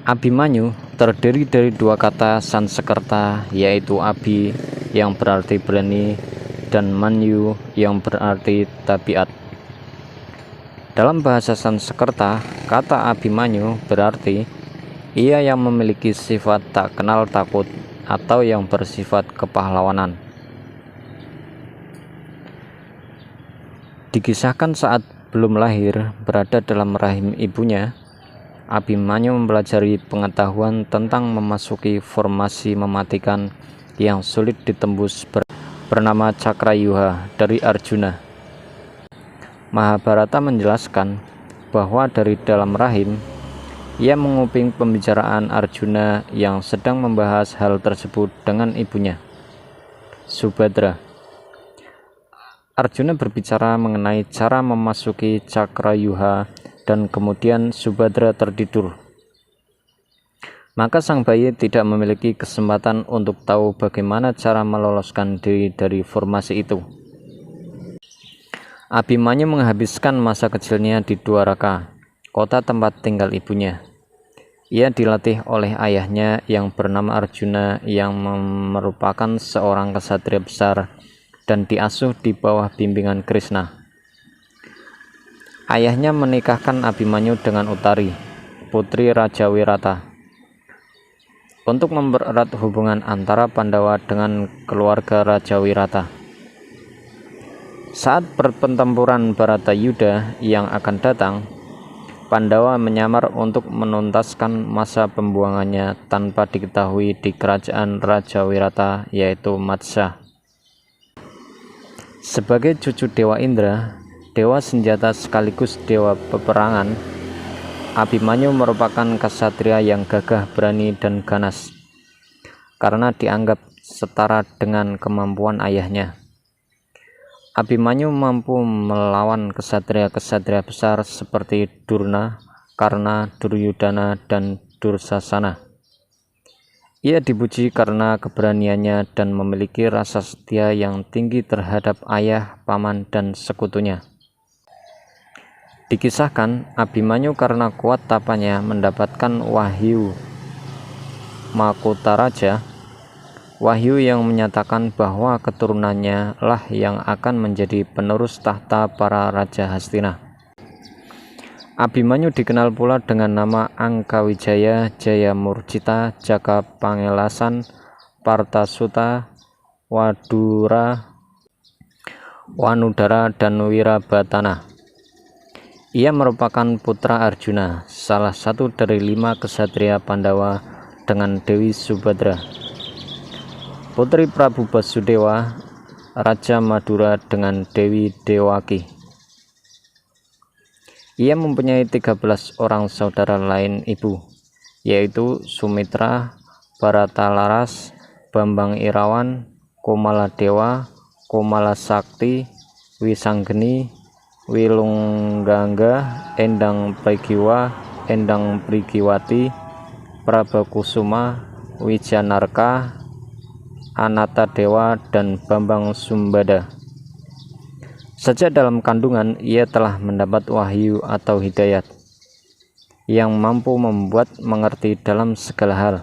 Abimanyu terdiri dari dua kata Sansekerta, yaitu Abi yang berarti berani dan Manyu yang berarti tabiat. Dalam bahasa Sansekerta, kata Abimanyu berarti ia yang memiliki sifat tak kenal takut atau yang bersifat kepahlawanan. Dikisahkan saat belum lahir, berada dalam rahim ibunya, Abimanyu mempelajari pengetahuan tentang memasuki formasi mematikan yang sulit ditembus bernama Cakrayuha dari Arjuna. Mahabharata menjelaskan bahwa dari dalam rahim ia menguping pembicaraan Arjuna yang sedang membahas hal tersebut dengan ibunya, Subhadra. Arjuna berbicara mengenai cara memasuki Cakrayuha dan kemudian Subhadra tertidur. Maka sang bayi tidak memiliki kesempatan untuk tahu bagaimana cara meloloskan diri dari formasi itu. Abimanyu menghabiskan masa kecilnya di Dwaraka, kota tempat tinggal ibunya. Ia dilatih oleh ayahnya yang bernama Arjuna yang merupakan seorang ksatria besar dan diasuh di bawah bimbingan Krishna. Ayahnya menikahkan Abimanyu dengan Utari, putri Raja Wirata, untuk mempererat hubungan antara Pandawa dengan keluarga Raja Wirata. Saat pertempuran Baratayuda yang akan datang, Pandawa menyamar untuk menuntaskan masa pembuangannya tanpa diketahui di kerajaan Raja Wirata, yaitu Matsya. Sebagai cucu Dewa Indra, dewa senjata sekaligus dewa peperangan, Abimanyu merupakan ksatria yang gagah berani dan ganas, karena dianggap setara dengan kemampuan ayahnya. Abimanyu mampu melawan ksatria-ksatria besar seperti Durna, Karna, Duryudana, dan Dursasana. Ia dipuji karena keberaniannya dan memiliki rasa setia yang tinggi terhadap ayah, paman, dan sekutunya. Dikisahkan, Abimanyu karena kuat tapanya mendapatkan wahyu Makutaraja, wahyu yang menyatakan bahwa keturunannya lah yang akan menjadi penerus tahta para Raja Hastina. Abimanyu dikenal pula dengan nama Angkawijaya, Jayamurcita, Jaka Pangelasan, Partasuta, Wadura, Wanudara, dan Wirabatana. Ia merupakan putra Arjuna, salah satu dari 5 ksatria Pandawa dengan Dewi Subhadra, putri Prabu Basudewa, Raja Madura dengan Dewi Dewaki. Ia mempunyai 13 orang saudara lain ibu, yaitu Sumitra, Baratalaras, Bambang Irawan, Komaladewa, Komala Sakti, Wisanggeni, Wilunggangga, Endang Pregiwa, Endang Prigiwati, Prabakusuma, Wijanarka, Anatadewa, dan Bambang Sumbada. Sejak dalam kandungan ia telah mendapat wahyu atau hidayat yang mampu membuat mengerti dalam segala hal.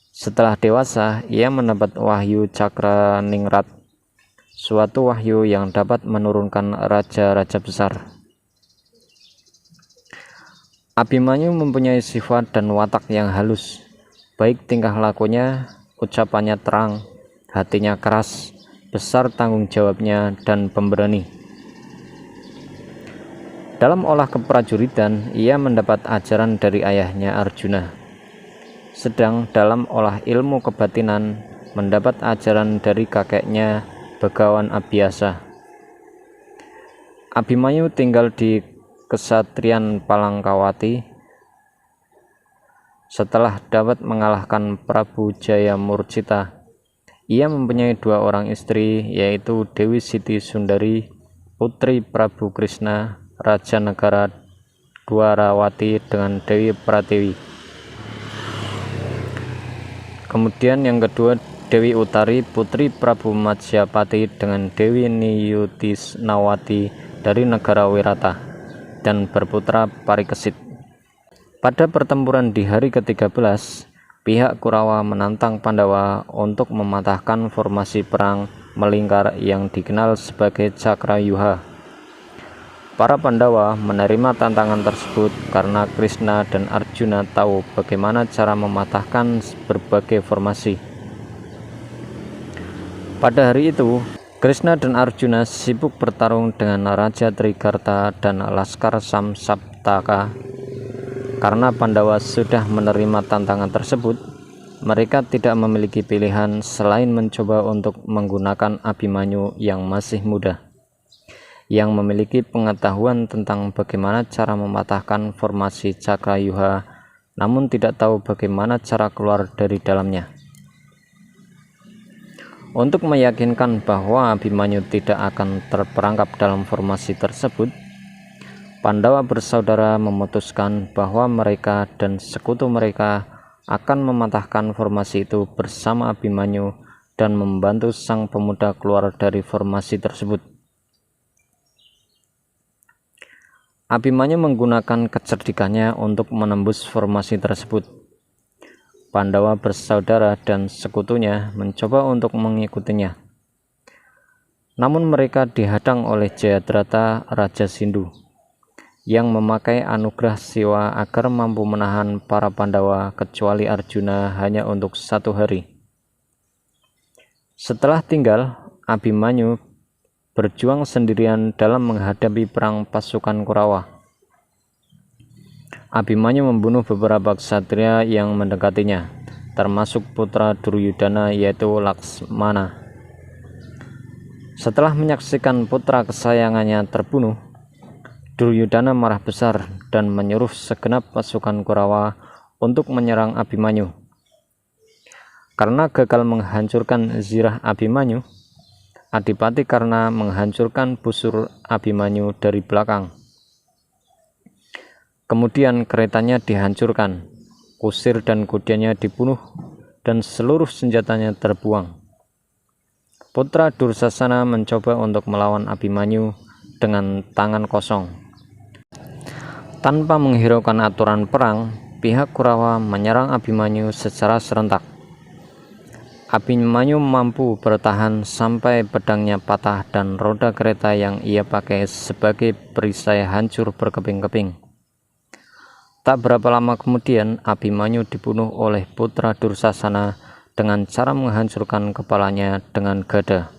Setelah dewasa ia mendapat wahyu Cakraningrat, suatu wahyu yang dapat menurunkan raja-raja besar. Abimanyu mempunyai sifat dan watak yang halus, baik tingkah lakunya, ucapannya terang, hatinya keras, besar tanggung jawabnya, dan pemberani. Dalam olah keprajuritan, ia mendapat ajaran dari ayahnya Arjuna. Sedang dalam olah ilmu kebatinan, mendapat ajaran dari kakeknya Bagawan Abhyasa. Abimanyu tinggal di Kesatrian Palangkawati. Setelah dapat mengalahkan Prabu Jayamurcita, ia mempunyai 2 orang istri, yaitu Dewi Siti Sundari, putri Prabu Krishna, Raja Negara Dwarawati, dengan Dewi Pratiwi. Kemudian yang kedua, Dewi Utari, putri Prabu Matsyapati, dengan Dewi Niyutisnawati dari negara Wirata, dan berputra Parikesit. Pada pertempuran di hari ke-13, pihak Kurawa menantang Pandawa untuk mematahkan formasi perang melingkar yang dikenal sebagai Cakrayuha. Para Pandawa menerima tantangan tersebut karena Krishna dan Arjuna tahu bagaimana cara mematahkan berbagai formasi. Pada hari itu, Krishna dan Arjuna sibuk bertarung dengan Raja Trigarta dan Laskar Samsaptaka. Karena Pandawa sudah menerima tantangan tersebut, mereka tidak memiliki pilihan selain mencoba untuk menggunakan Abhimanyu yang masih muda, yang memiliki pengetahuan tentang bagaimana cara mematahkan formasi Cakrayuha, namun tidak tahu bagaimana cara keluar dari dalamnya. Untuk meyakinkan bahwa Abhimanyu tidak akan terperangkap dalam formasi tersebut, Pandawa bersaudara memutuskan bahwa mereka dan sekutu mereka akan mematahkan formasi itu bersama Abhimanyu dan membantu sang pemuda keluar dari formasi tersebut. Abhimanyu menggunakan kecerdikannya untuk menembus formasi tersebut. Pandawa bersaudara dan sekutunya mencoba untuk mengikutinya. Namun mereka dihadang oleh Jayadrata, Raja Sindhu, yang memakai anugerah Siwa agar mampu menahan para Pandawa kecuali Arjuna hanya untuk 1 hari. Setelah tinggal, Abhimanyu berjuang sendirian dalam menghadapi perang pasukan Kurawa. Abhimanyu membunuh beberapa ksatria yang mendekatinya, termasuk putra Duryudana yaitu Laksmana. Setelah menyaksikan putra kesayangannya terbunuh, Duryudana marah besar dan menyuruh segenap pasukan Kurawa untuk menyerang Abhimanyu. Karena gagal menghancurkan zirah Abhimanyu, Adipati Karna menghancurkan busur Abhimanyu dari belakang. Kemudian keretanya dihancurkan, kusir dan kudanya dibunuh, dan seluruh senjatanya terbuang. Putra Dursasana mencoba untuk melawan Abhimanyu dengan tangan kosong. Tanpa menghiraukan aturan perang, pihak Kurawa menyerang Abhimanyu secara serentak. Abhimanyu mampu bertahan sampai pedangnya patah dan roda kereta yang ia pakai sebagai perisai hancur berkeping-keping. Tak berapa lama kemudian, Abhimanyu dibunuh oleh putra Dursasana dengan cara menghancurkan kepalanya dengan gada.